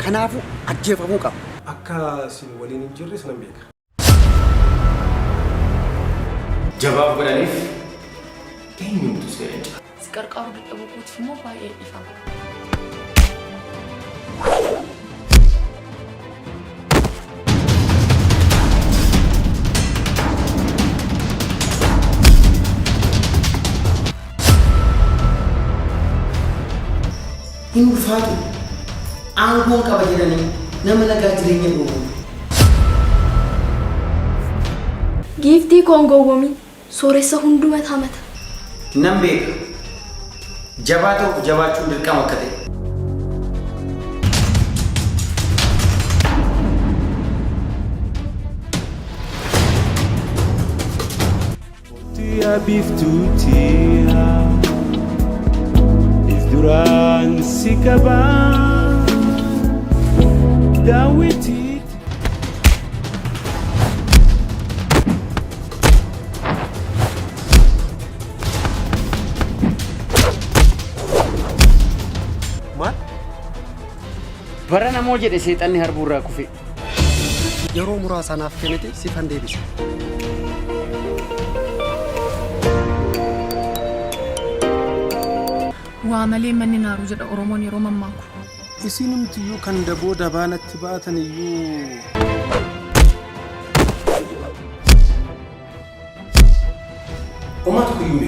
Kanaafu ajjeefamuu qaba. Akka sin waliin hin jirre sanan beeka. Jawaab godhaniif eenyuutu seera? Qarqaru dadhabuutif immoo baay'ee ifama. Hin ulfaatu aangoon qaba jedhanii nama lagaa jireenya dhufu. Giiftii koongoowwamii sooressa hunduma taamata. Nan beeka. Jabaa ta'uuf jabaachuun dirqama akka ta'e. Tia biftutia is duran sikaba dawiti. Bara namoo jedhe seexanni harbuurraa kufe. Yeroo muraasaanaaf kennite sifan deebisa. Waa malee manni naaru jedha Oromoon yeroo mammaaku. Isinumtiyyuu kan daboo dabaanatti baatan iyyuu. Uummata kuyyuu